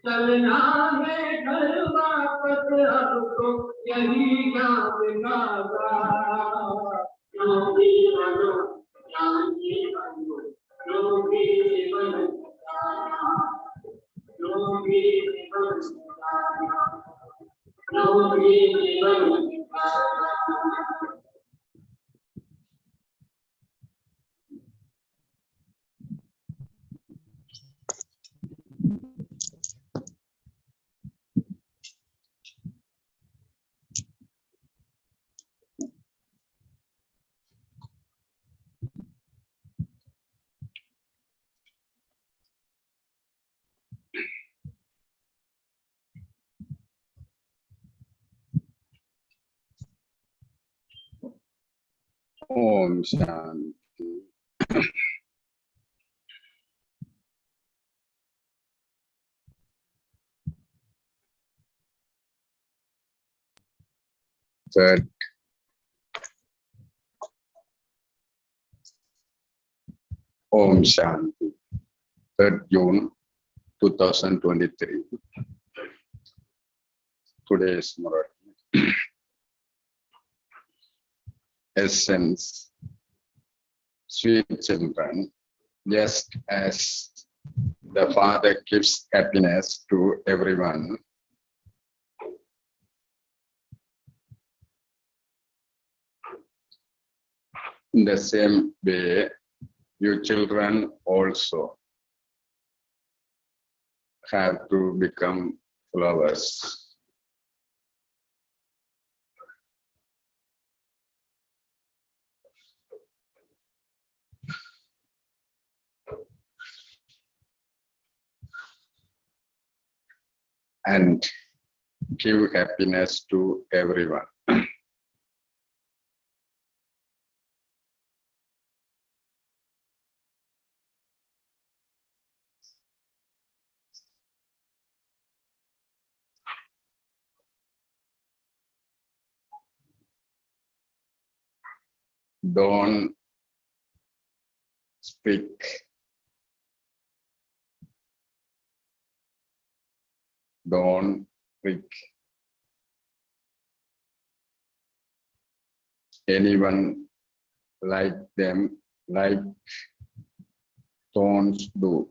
चलना है घर वापस Om Shanti. Third Om Shanti. 3rd June 2023. Today's Murli. Essence, sweet children, just as the Father gives happiness to everyone, in the same way, you children also have to become flowers. And give happiness to everyone. Don't speak. Don't pick anyone like them, like thorns do.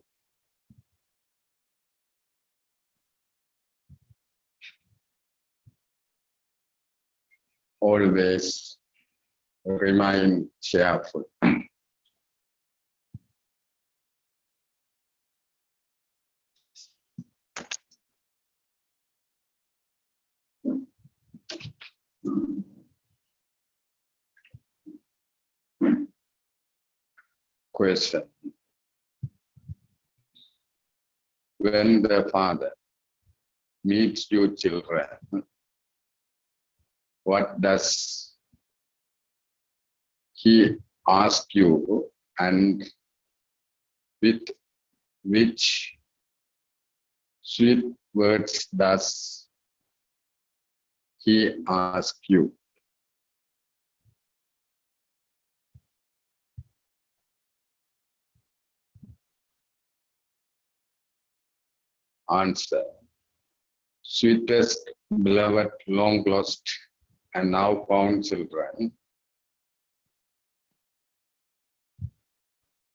Always remain cheerful. Question. When the Father meets you children, what does he ask you, and with which sweet words does he ask you? Answer. Sweetest, beloved, long lost, and now found children,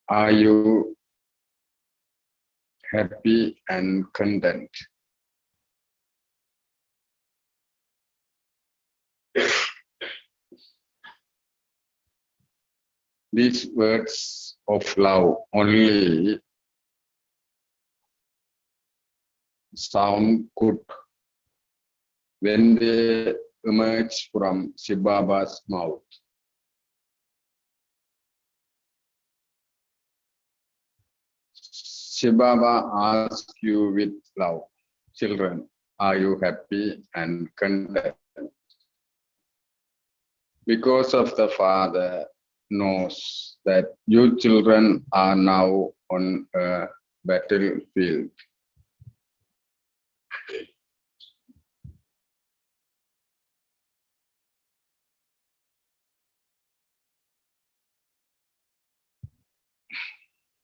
are you happy and content? These words of love only sound good when they emerge from Shiv Baba's mouth. Shiv Baba asks you with love, children, are you happy and content? Because of the Father knows that you children are now on a battlefield.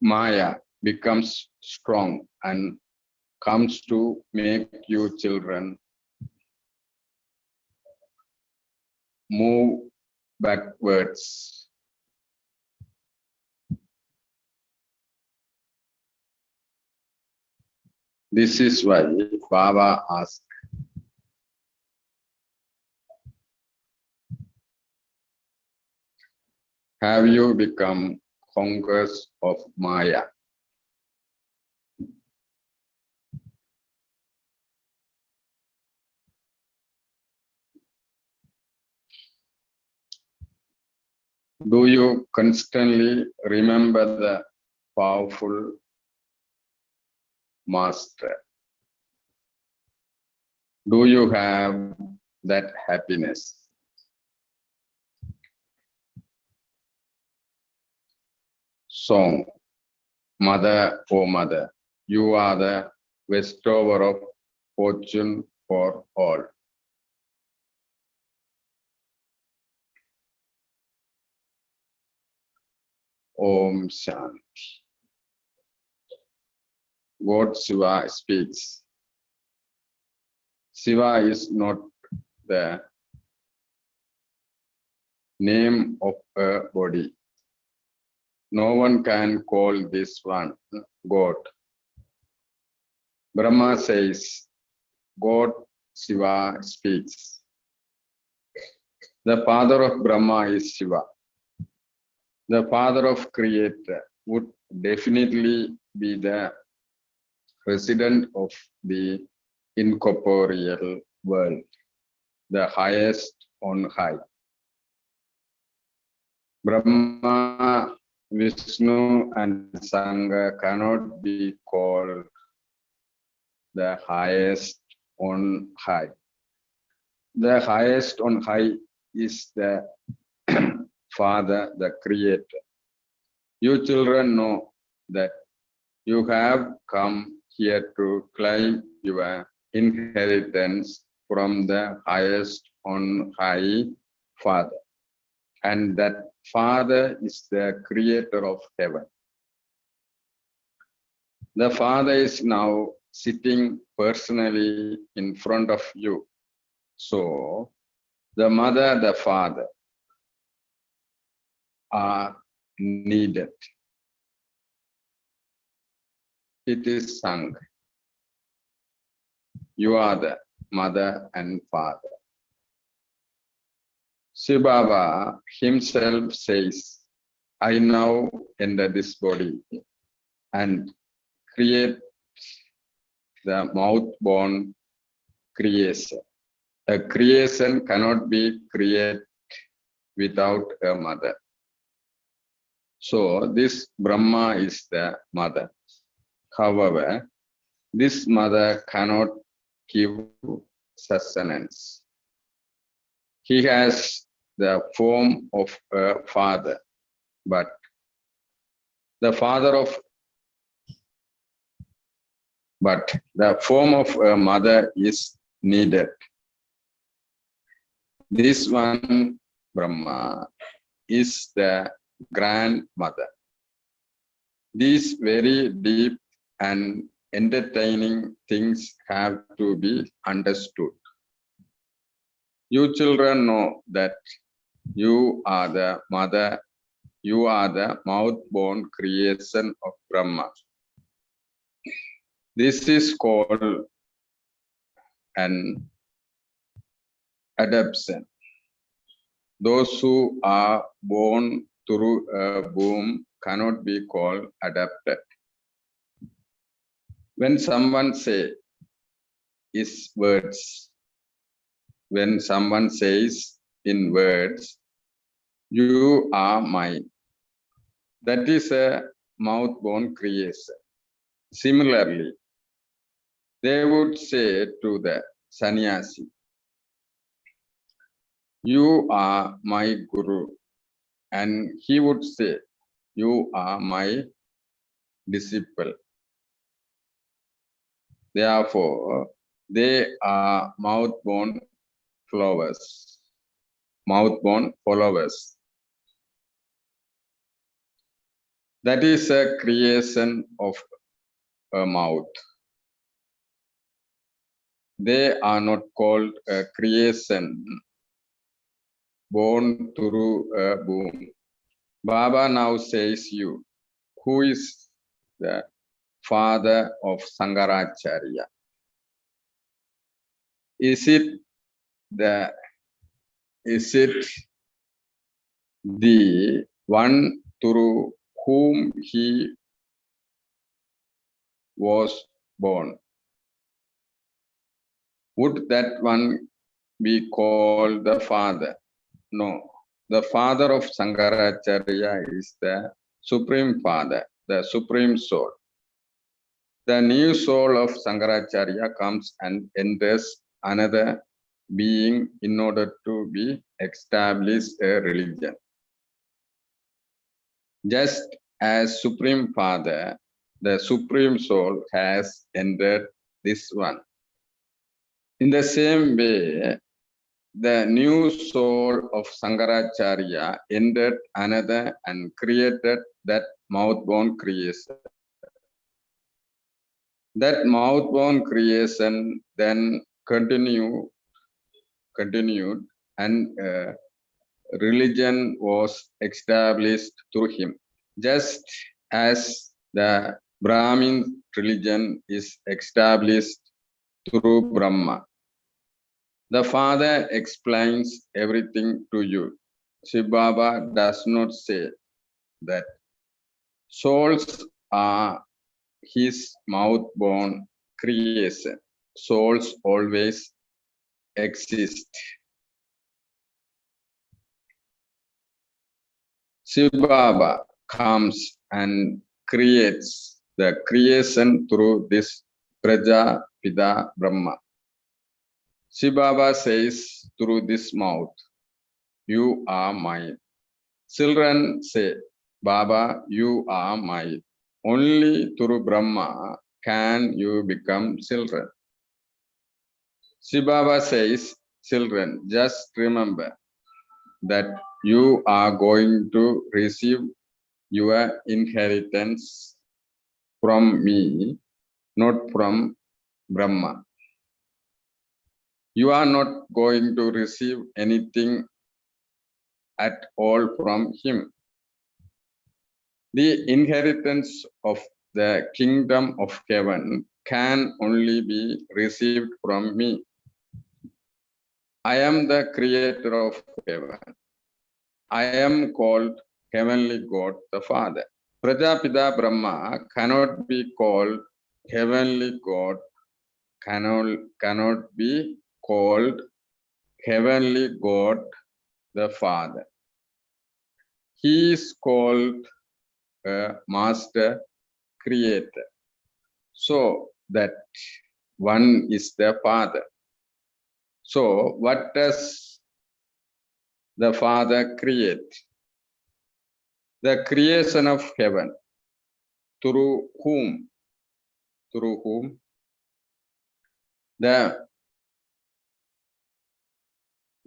Maya becomes strong and comes to make you children move backwards. This is why Baba asked, have you become conquerors of Maya? Do you constantly remember the powerful master? Do you have that happiness? Song, Mother, oh Mother, you are the bestower of fortune for all. Om Shanti. God Shiva speaks. Shiva is not the name of a body. No one can call this one God. Brahma says, God Shiva speaks. The father of Brahma is Shiva. The father of Creator would definitely be the resident of the incorporeal world, the highest on high. Brahma, Vishnu, and Sangha cannot be called the highest on high. The highest on high is the Father, the Creator. You children know that you have come here to claim your inheritance from the highest on high Father. And that Father is the Creator of heaven. The Father is now sitting personally in front of you. So, the Mother, the Father are needed. It is sung. You are the Mother and Father. Shiva Baba himself says, I now enter this body and create the mouth-born creation. A creation cannot be created without a mother. So this Brahma is the mother. However, this mother cannot give sustenance. He has the form of a father, but the form of a mother is needed. This one, Brahma, is the grandmother. These very deep and entertaining things have to be understood. You children know that you are the mother, you are the mouth-born creation of Brahma. This is called an adoption. Those who are born through a womb cannot be called adopted. When someone says in words, you are mine, that is a mouth-born creation. Similarly, they would say to the sannyasi, you are my guru, and he would say, you are my disciple. Therefore, they are mouth-born followers. That is a creation of a mouth. They are not called a creation born through a womb. Baba now says you, who is the father of Sankaracharya? Is it the one through whom he was born? Would that one be called the father? No. The father of Sankaracharya is the Supreme Father, the Supreme Soul. The new soul of Sankaracharya comes and enters another being in order to be established a religion. Just as Supreme Father, the Supreme Soul has entered this one. In the same way, the new soul of Sankaracharya entered another and created that mouth-born creation. That mouth-born creation then continued and religion was established through him. Just as the Brahmin religion is established through Brahma. The Father explains everything to you. Shiv Baba does not say that souls are his mouth-born creation. Souls always exist. Shiv Baba comes and creates the creation through this Prajapita Brahma. Shiv Baba says through this mouth, you are mine. Children say, Baba, you are mine. Only through Brahma can you become children. Shiv Baba says, children, just remember that you are going to receive your inheritance from me, not from Brahma. You are not going to receive anything at all from him. The inheritance of the kingdom of heaven can only be received from me. I am the creator of heaven. I am called Heavenly God the Father. Prajapita Brahma cannot be called Heavenly God, cannot be called Heavenly God the Father. He is called a Master Creator. So that one is the Father. So what does the Father create? The creation of heaven. Through whom? Through whom?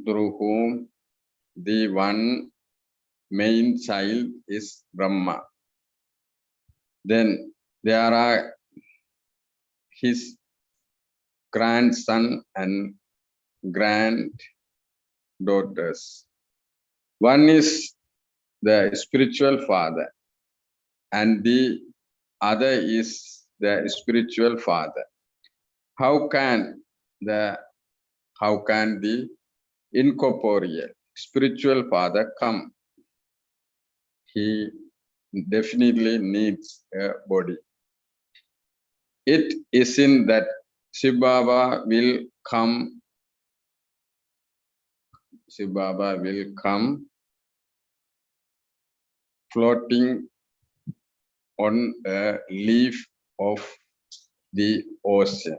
Through whom the one main child is Brahma. Then there are his grandson and granddaughters. One is the spiritual father and the other is the spiritual father. How can the incorporeal spiritual father come? He definitely needs a body. It isn't that Shiv Baba will come floating on a leaf of the ocean,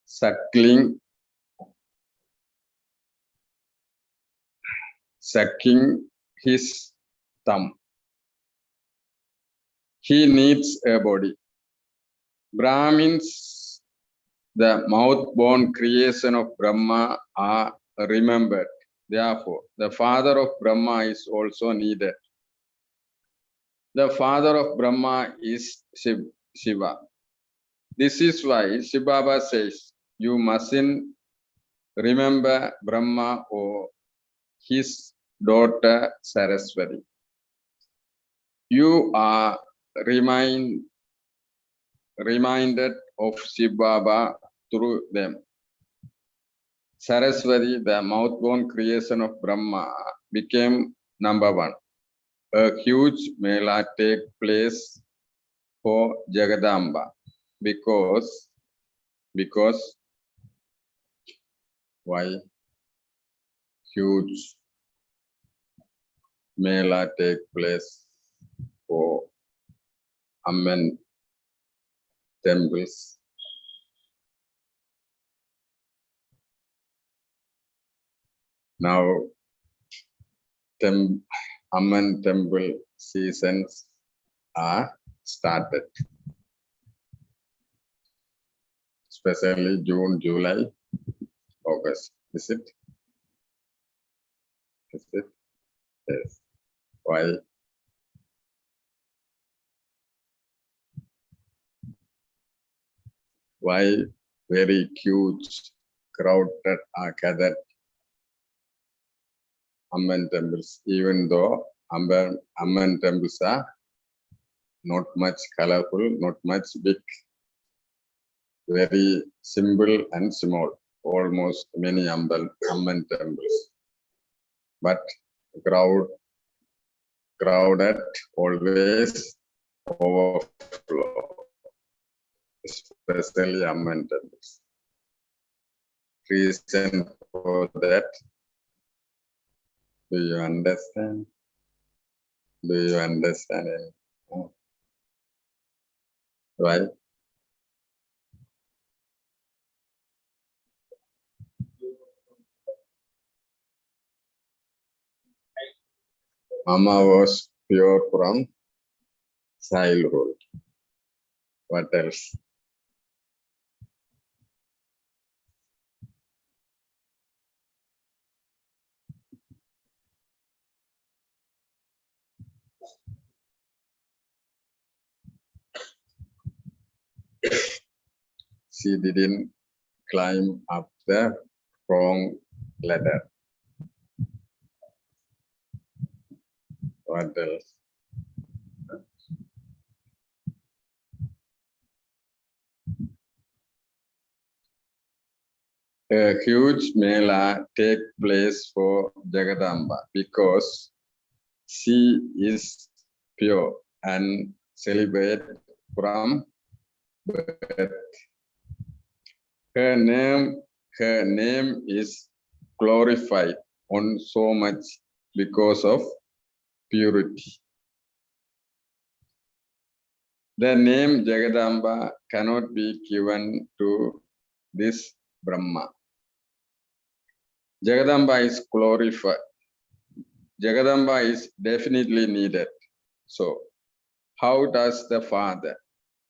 sucking his thumb. He needs a body. Brahmins, the mouth-born creation of Brahma, are remembered. Therefore, the father of Brahma is also needed. The father of Brahma is Shiva. This is why Shiv Baba says, you mustn't remember Brahma or his daughter Saraswati. You are reminded of Shiv Baba through them. Saraswati, the mouth-born creation of Brahma, became number one. A huge mela take place for Jagadamba because why huge mela take place for Amman temples? Now, Amman temple seasons are started, especially June, July, August. Is it? Is it? Yes. Why? Why very huge crowded are gathered Amman temples, even though Amman temples are not much colorful, not much big, very simple and small, almost many Amman temples. But crowded always overflow, especially Amman temples. Reason for that, do you understand? Do you understand it? Why? Mama was pure from childhood. What else? She didn't climb up the wrong ladder. What else? A huge mela take place for Jagadamba because she is pure and celebrate from birth. Her name is glorified on so much because of purity. The name Jagadamba cannot be given to this Brahma. Jagadamba is glorified. Jagadamba is definitely needed. So, how does the Father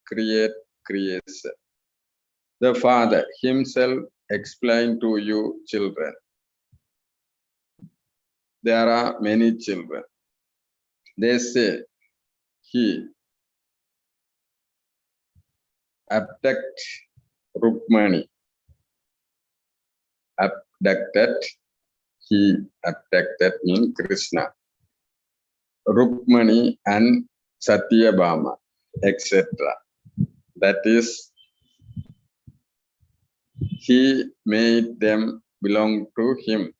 create creation? The Father himself explained to you children. There are many children. They say, he abducted Rukmani. He abducted means Krishna, Rukmani and Satyabhama, etc. That is, he made them belong to him.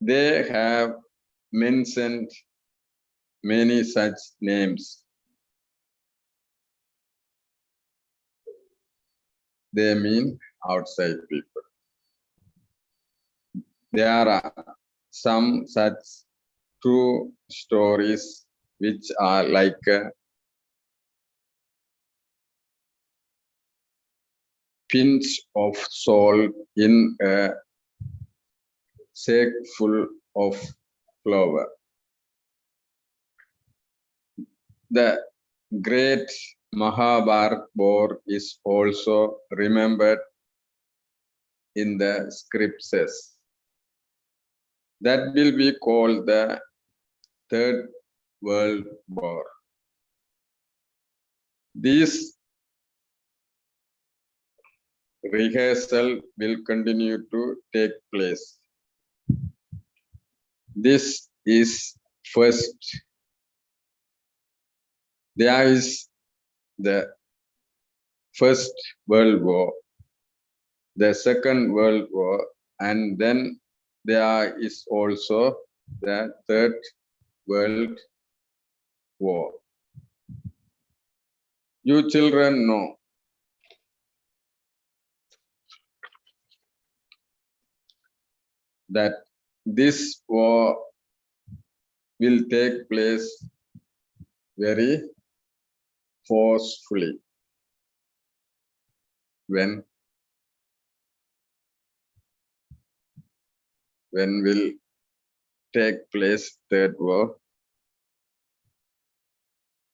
They have mentioned many such names. They mean outside people. There are some such true stories which are like pinch of salt in a sack full of flour. The great Mahabharata war is also remembered in the scriptures. That will be called the Third World War. These rehearsal will continue to take place. This is first. There is the First World War, the Second World War, and then there is also the Third World War. You children know that this war will take place very forcefully. When will take place Third War?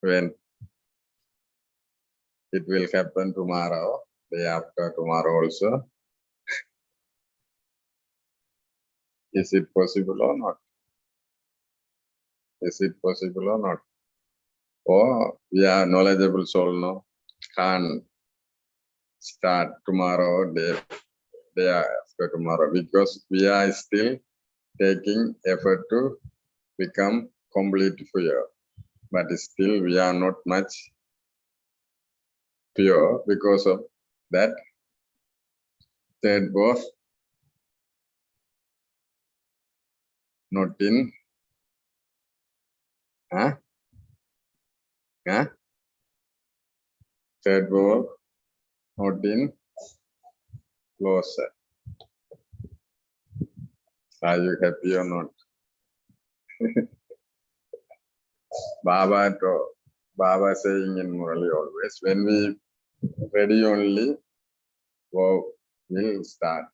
When it will happen tomorrow, day after tomorrow also. Is it possible or not? Is it possible or not? Or we are knowledgeable soul, no? Can't start tomorrow, day after tomorrow, because we are still taking effort to become complete pure. But still we are not much pure because of that third war not in third war not in closer. Are you happy or not? Baba saying in Murli always, when we ready only, wow, we'll start.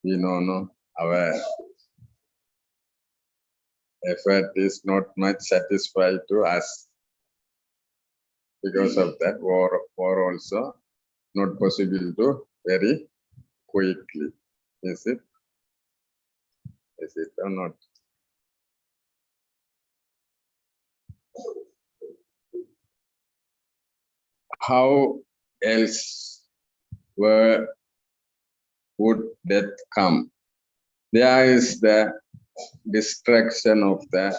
We know, no, our effort is not much satisfied to us. Because of that, war also not possible to very quickly. Is it? Is it or not? How else would death come? There is the destruction of the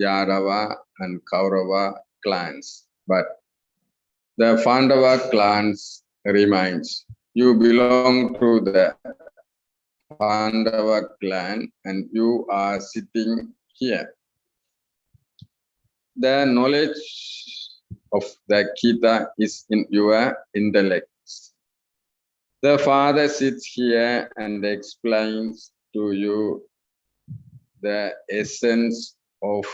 Yadava and Kaurava clans, but the Pandava clans remains. You belong to the Pandava clan and you are sitting here. The knowledge of the Gita is in your intellect. The Father sits here and explains to you the essence of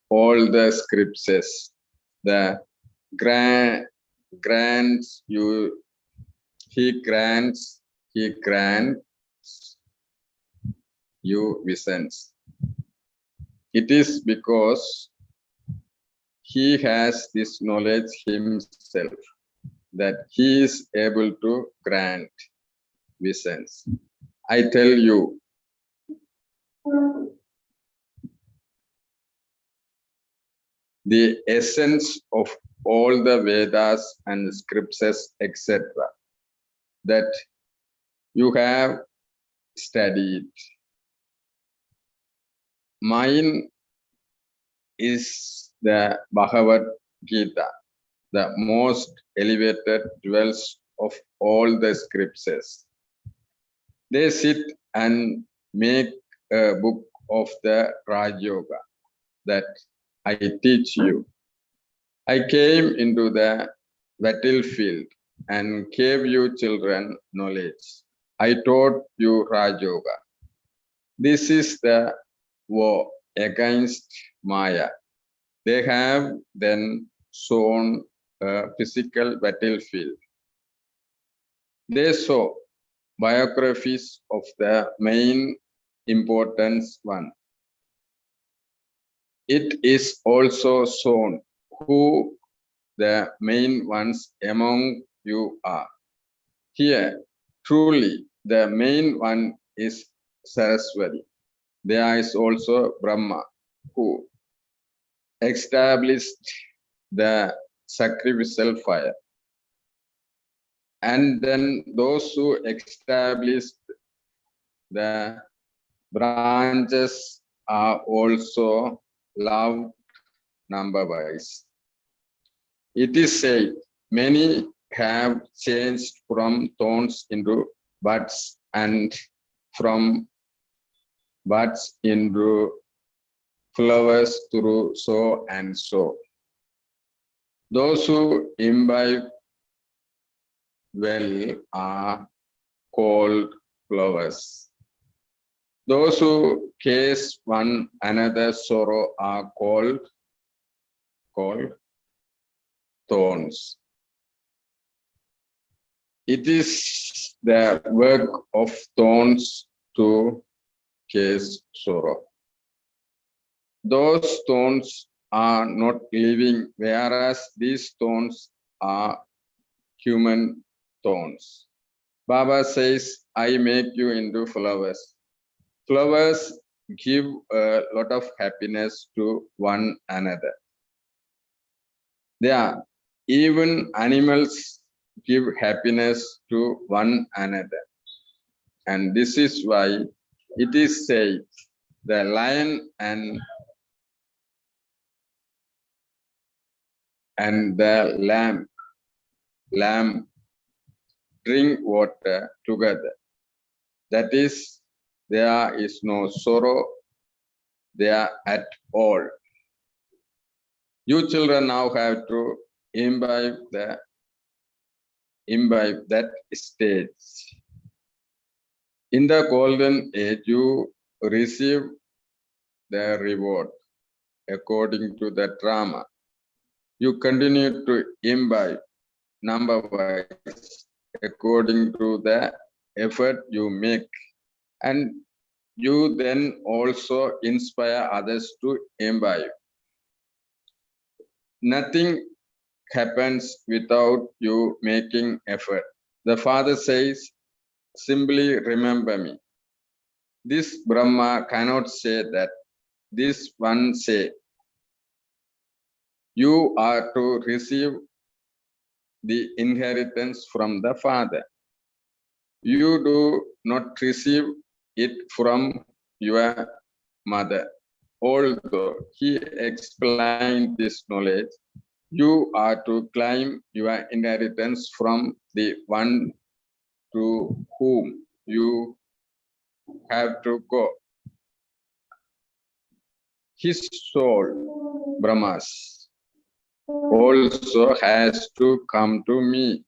all the scriptures. The grants you, he grants you visions. It is because he has this knowledge himself that he is able to grant visions. I tell you, the essence of all the Vedas and scriptures, etc., that you have studied. Mine is the Bhagavad Gita, the most elevated jewels of all the scriptures. They sit and make a book of the Raj Yoga that I teach you. I came into the battlefield and gave you children knowledge. I taught you Raj Yoga. This is the war against Maya. They have then shown a physical battlefield. They saw biographies of the main important one. It is also shown who the main ones among you are. Here, truly, the main one is Saraswati. There is also Brahma, who established the sacrificial fire. And then those who established the branches are also loved number-wise. It is said, many have changed from thorns into buds and from buds into flowers through so and so. Those who imbibe well are called flowers. Those who cause one another sorrow are called thorns. It is the work of thorns to cause sorrow. Those thorns are not living, whereas these thorns are human thorns. Baba says, I make you into flowers. Flowers give a lot of happiness to one another. Yeah, even animals give happiness to one another. And this is why it is said, the lion and the lamb drink water together. That is, there is no sorrow there at all. You children now have to imbibe that stage. In the golden age, you receive the reward according to the drama. You continue to imbibe number-wise according to the effort you make. And you then also inspire others to imbibe. Nothing happens without you making effort. The Father says, simply remember me. This Brahma cannot say that. This one say, you are to receive the inheritance from the Father. You do not receive it from your mother. Although he explained this knowledge, you are to claim your inheritance from the one to whom you have to go. His soul, Brahmas, also has to come to me.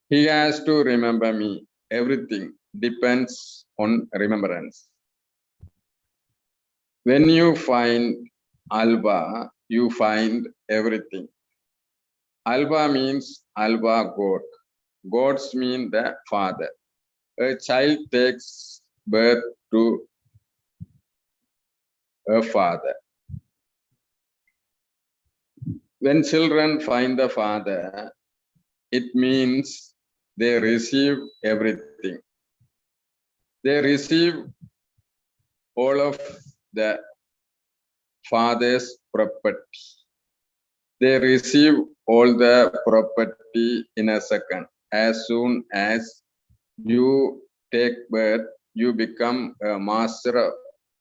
He has to remember me. Everything depends on remembrance. When you find Alba, you find everything. Alba means Alba God. Gods mean the Father. A child takes birth to a father. When children find the Father, it means they receive everything. They receive all of the Father's property. They receive all the property in a second. As soon as you take birth, you become a master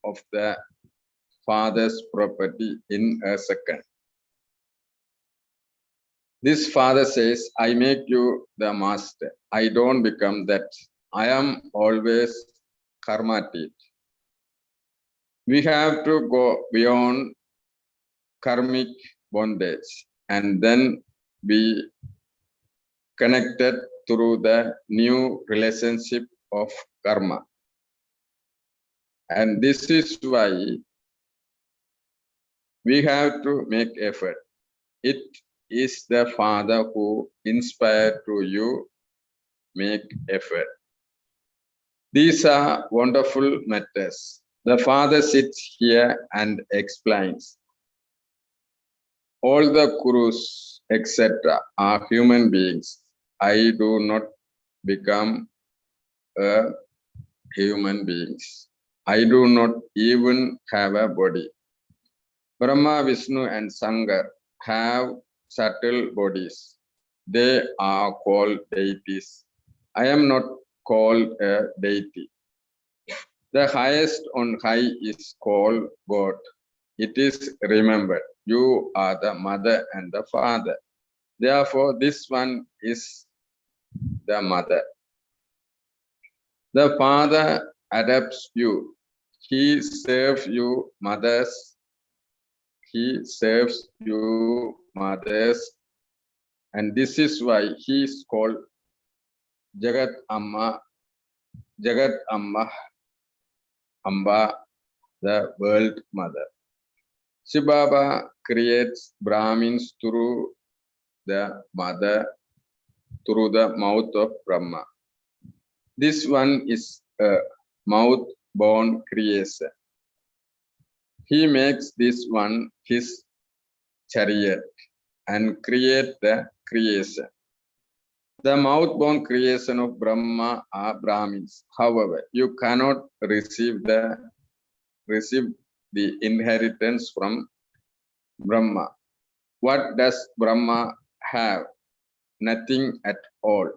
of the Father's property in a second. This Father says, I make you the master. I don't become that. I am always karmatic. We have to go beyond karmic bondage and then be connected through the new relationship of karma. And this is why we have to make effort. It is the Father who inspired to you make effort. These are wonderful matters. The Father sits here and explains. All the Gurus, etc., are human beings. I do not become a human being. I do not even have a body. Brahma, Vishnu, and Shankar have subtle bodies. They are called deities. I am not called a deity. The highest on high is called God. It is remembered. You are the mother and the father. Therefore, this one is the mother. The father adopts you. He serves you mothers. He serves you mothers. And this is why he is called Jagat Amma, Amba, the world mother. Shiva Baba creates Brahmins through the mother, through the mouth of Brahma. This one is a mouth-born creation. He makes this one his chariot and create the creation. The mouth-born creation of Brahma are Brahmins. However, you cannot receive the inheritance from Brahma. What does Brahma have? Nothing at all.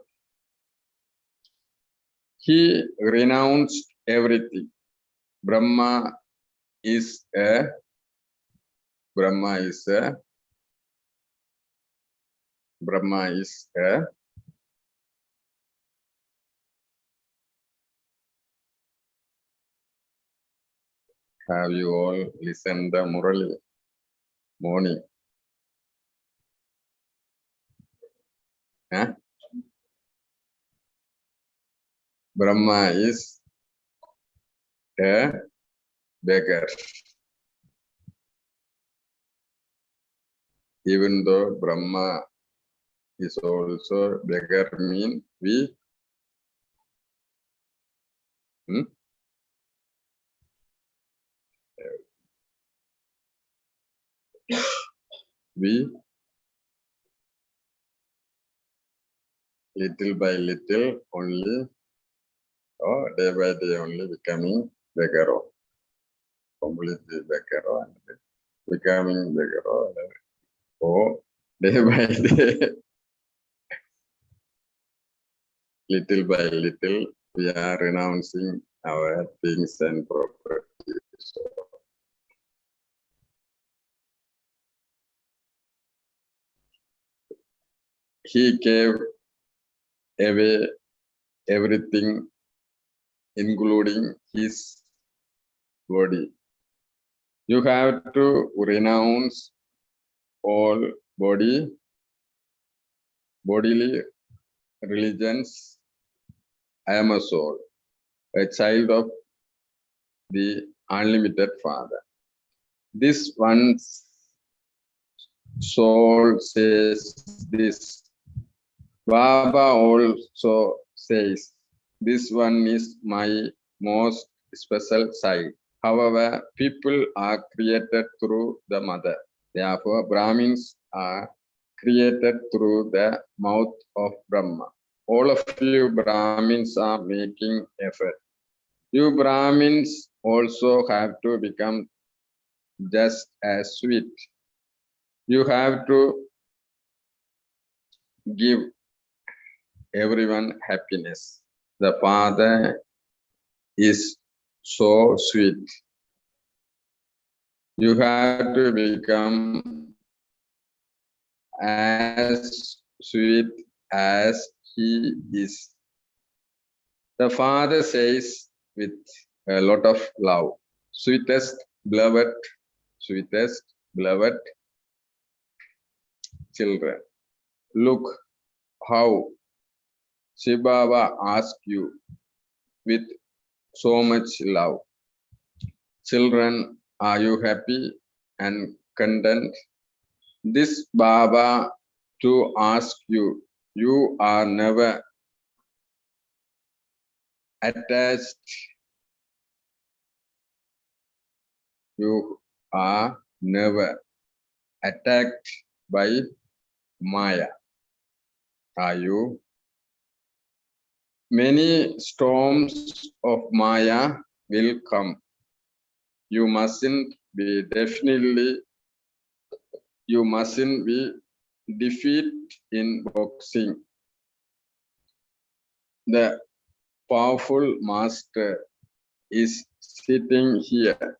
He renounced everything. Brahma is a have you all listened the Murli morning? Huh? Brahma is a beggar. Even though Brahma is also beggar, mean we little by little only, or day by day only becoming beggar, completely beggar, and becoming beggar, or day by day, little by little, we are renouncing our things and properties. So, he gave away everything, including his body. You have to renounce all bodily religions. I am a soul, a child of the unlimited Father. This one's soul says this. Baba also says, this one is my most special child. However, people are created through the mother. Therefore, Brahmins are created through the mouth of Brahma. All of you Brahmins are making effort. You Brahmins also have to become just as sweet. You have to give everyone happiness. The Father is so sweet. You have to become as sweet as he is. The Father says with a lot of love, sweetest beloved children, look how Shiva Baba asks you with so much love. Children, are you happy and content? This Baba to ask you, you are never attached. You are never attacked by Maya. Are you? Many storms of Maya will come. You mustn't be defeat in boxing. The powerful master is sitting here.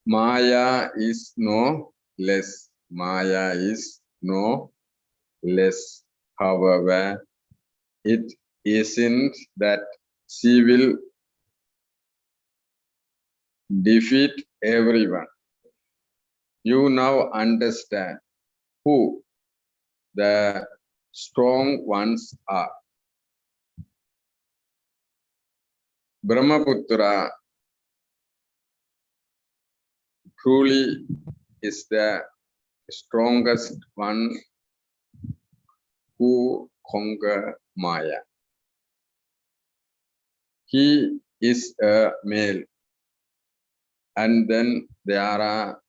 Maya is no less. Maya is no less. However, it isn't that she will defeat everyone. You now understand who the strong ones are. Brahmaputra truly is the strongest one who conquer Maya. He is a male. And then there are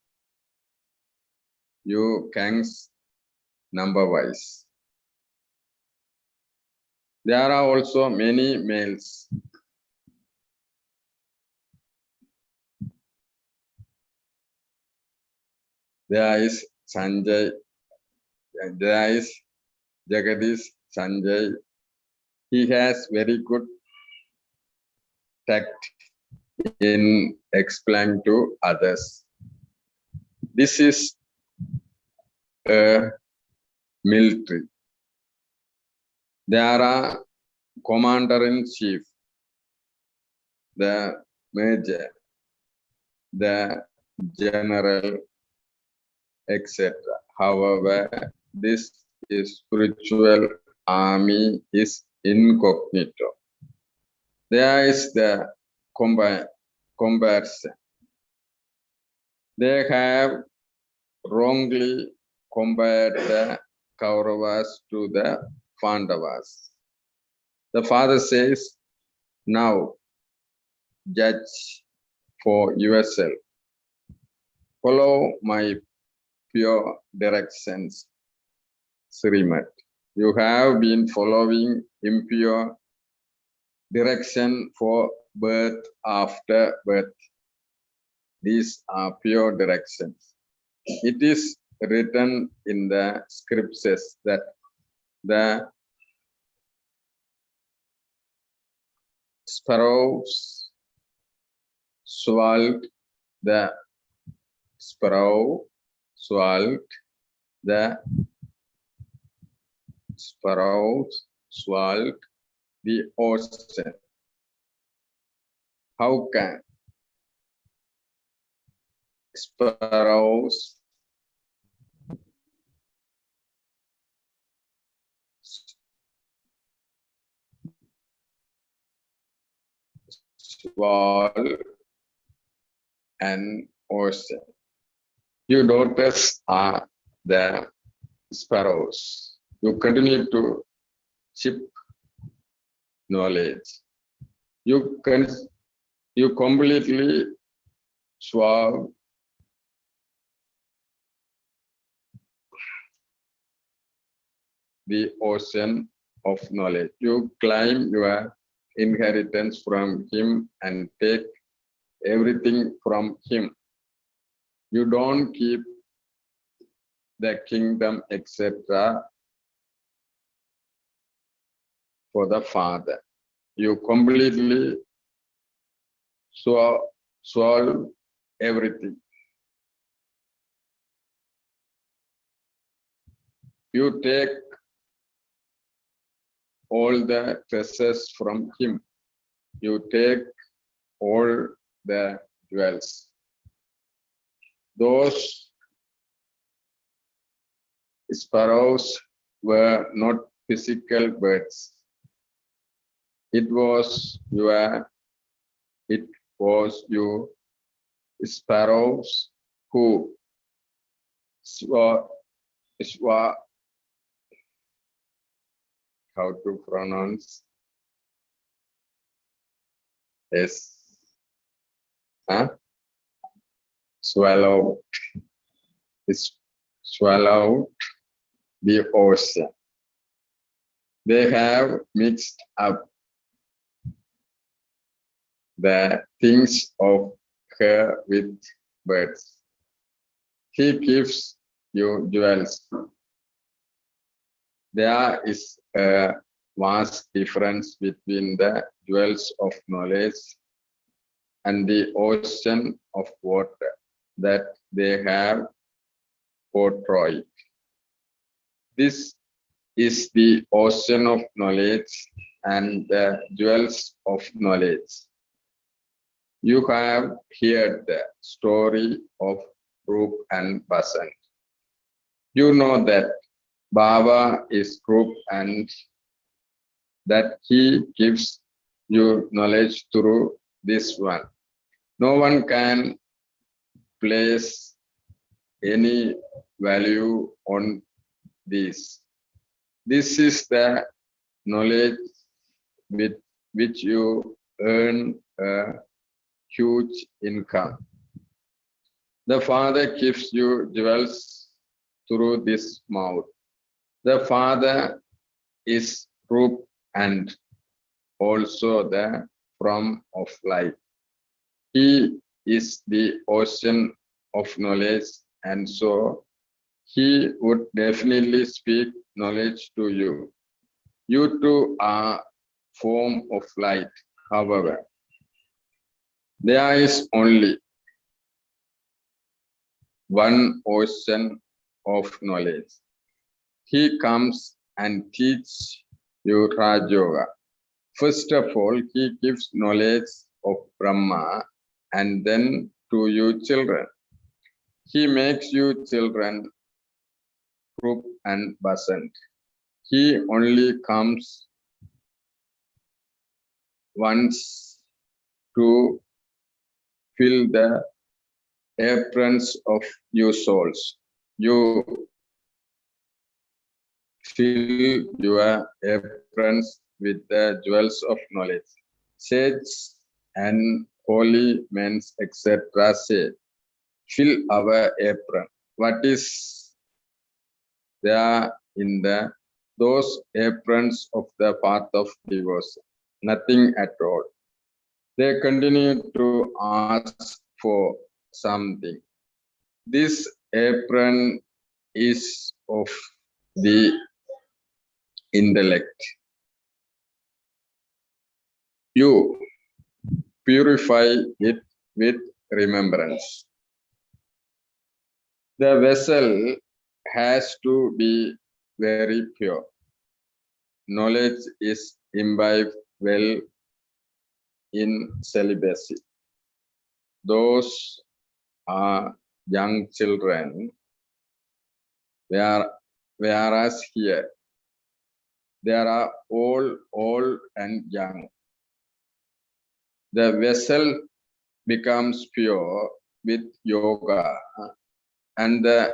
you kings number-wise. There are also many males. There is Sanjay, there is Jagadish Sanjay. He has very good tact in explaining to others. This is a military. There are commander-in-chief, the major, the general, etc. However, this spiritual army is incognito. There is the comparison. They have wrongly compared the Kauravas to the Pandavas. The father says, now judge for yourself. Follow my pure directions, Srimat. You have been following impure direction for birth after birth. These are pure directions. It is written in the scriptures that the sparrows swallowed the sparrow swallowed the sparrows swallowed the ocean. How can sparrows swallow an ocean? Your daughters are the sparrows. You continue to ship knowledge. You completely swallow the ocean of knowledge. You claim your inheritance from him and take everything from him. You don't keep the kingdom, etc. for the father. You completely swallow everything. You take all the treasures from him. You take all the jewels. Those sparrows were not physical birds. It was you sparrows who how to pronounce S? Swallowed the ocean. They have mixed up the things of her with birds. He gives you jewels. there is a vast difference between the jewels of knowledge and the ocean of water that they have portrayed. This is the ocean of knowledge and the jewels of knowledge. You have heard the story of Rup and Basant. You know that Baba is Rup and that he gives you knowledge through this one. No one can place any value on this. This is the knowledge with which you earn a huge income. The Father gives you jewels through this mouth. The Father is Rup and also the From of life. He is the ocean of knowledge, and so he would definitely speak knowledge to you. You too are form of light. However, there is only one ocean of knowledge. He comes and teaches you Raj Yoga. First of all, he gives knowledge of Brahma and then to you children. He makes you children Rup and Basant. He only comes once to fill the aprons of you souls. You fill your aprons with the jewels of knowledge. Sages and holy men, etc. say, fill our apron. What is there in those aprons of the path of devotion? Nothing at all. They continue to ask for something. This apron is of the intellect. You purify it with remembrance. The vessel has to be very pure. Knowledge is imbibed well in celibacy. Those are young children, whereas here there are old and young. The vessel becomes pure with yoga and the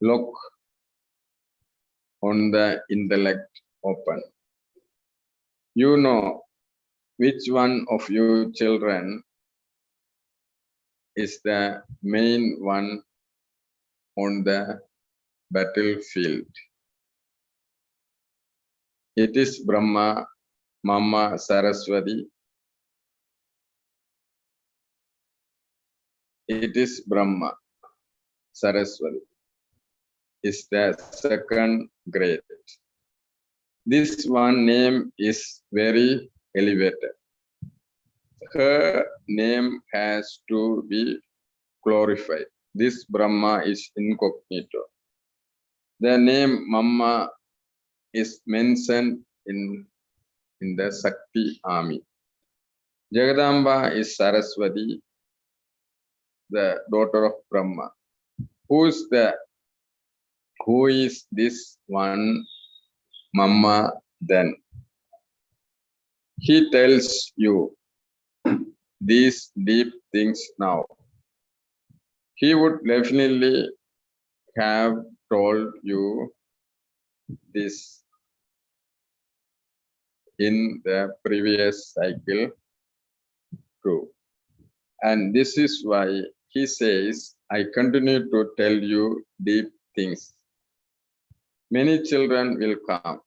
lock on the intellect open. You know which one of you children is the main one on the battlefield. It is Brahma, Mama Saraswati. It is Brahma. Saraswati is the second grade. This one name is very elevated. Her name has to be glorified. This Brahma is incognito. The name Mama is mentioned in the Sakti army. Jagadamba is Saraswati, the daughter of Brahma. Who is this one Mama then? He tells you these deep things now. He would definitely have told you this in the previous cycle too. And this is why he says, I continue to tell you deep things. Many children will come.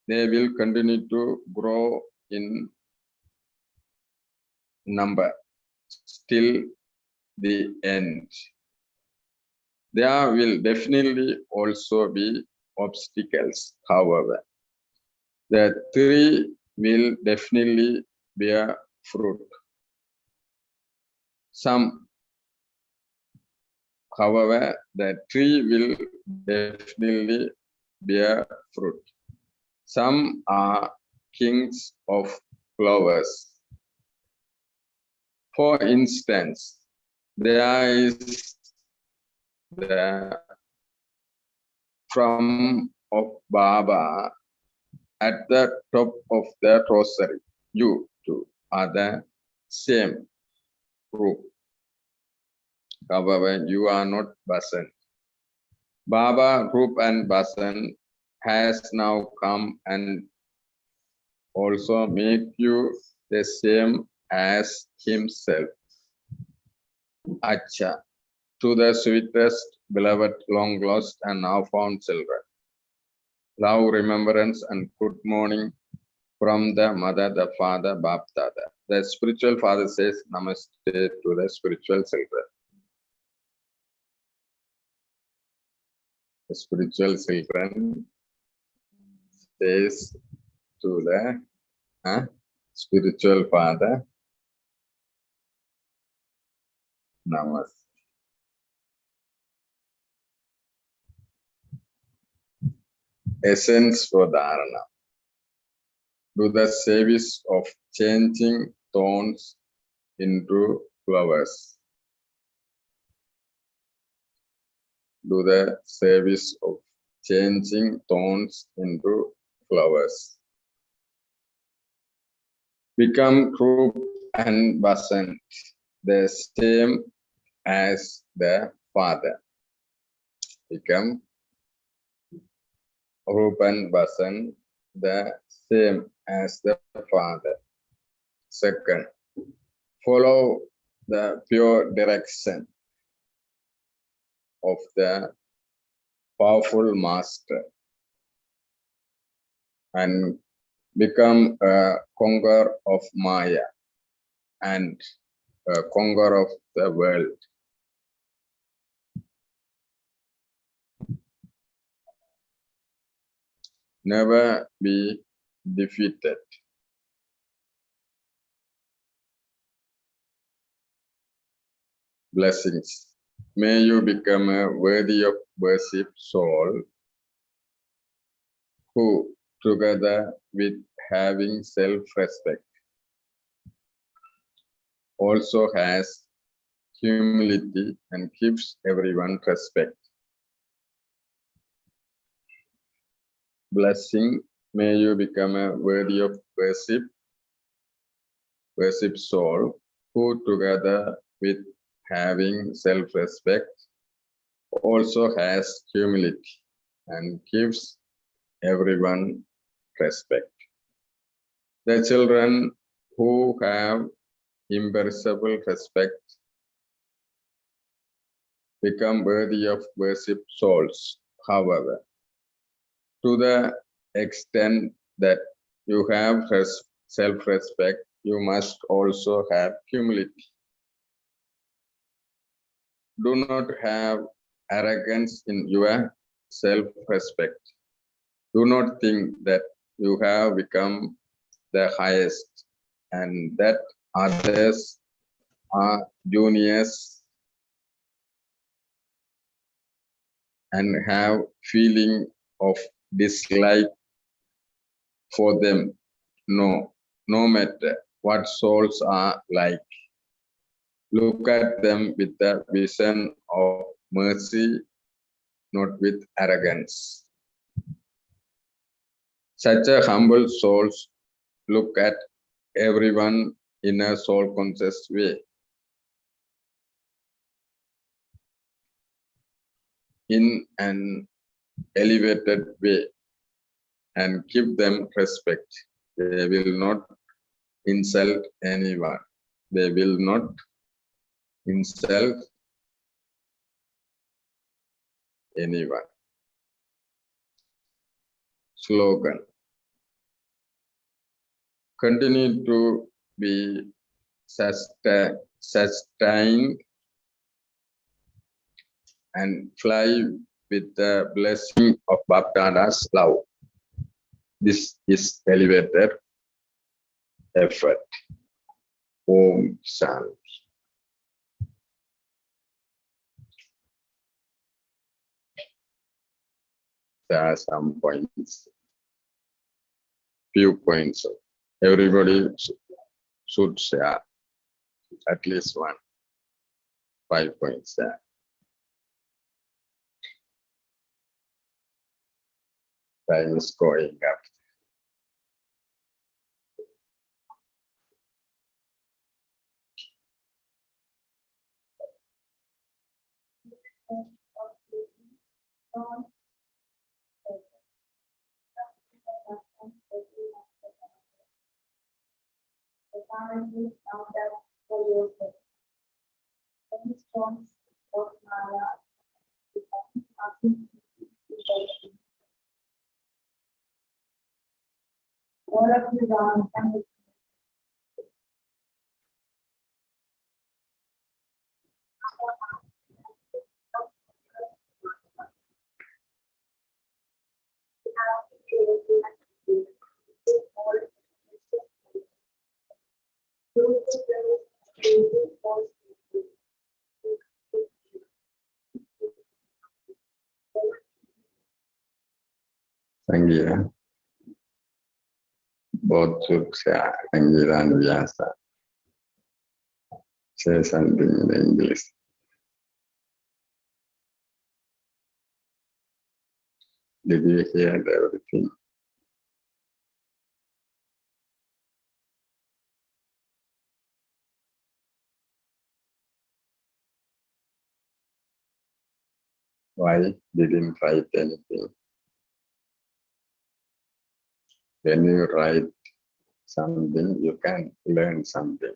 They will continue to grow in number till the end. There will definitely also be obstacles, however. The tree will definitely bear fruit. However, the tree will definitely bear fruit. Some are kings of flowers. For instance, there is the from of Baba at the top of the rosary. You two are the same group. However, you are not Basan. Baba, Rup and Basan has now come and also make you the same as himself. Acha, to the sweetest, beloved, long lost and now found children. Love, remembrance and good morning from the mother, the father, Baptada. The spiritual father says namaste to the spiritual children. The spiritual children says to the spiritual father, namaste. Essence for dharana. Do the service of changing thorns into flowers. Do the service of changing thorns into flowers. Become Rup and Basant, the same as the Father. Become Rup and Basant, the same as the Father. Second, follow the pure direction of the powerful master and become a conqueror of Maya and a conqueror of the world. Never be defeated. Blessings. May you become a worthy of worship soul who, together with having self-respect, also has humility and gives everyone respect. Blessing, may you become a worthy of worship soul who, together with having self-respect, also has humility and gives everyone respect. The children who have imperishable respect become worthy of worship souls. However, to the extent that you have self-respect, you must also have humility. Do not have arrogance in your self-respect. Do not think that you have become the highest and that others are juniors and have feeling of dislike for them. No, no matter what souls are like, look at them with the vision of mercy, not with arrogance. Such a humble souls look at everyone in a soul-conscious way. In an elevated way and give them respect. They will not insult anyone. They will not insult anyone. Slogan. Continue to be sustained and fly with the blessing of Baptada's love. This is elevated effort. Om Shanti. There are some points, few points. Everybody should share at least 5 points there. Time is going up. Sangira. Both should share Sangira and Vyasa. Say something in English. Did you hear everything? Why didn't write anything? When you write something, you can learn something.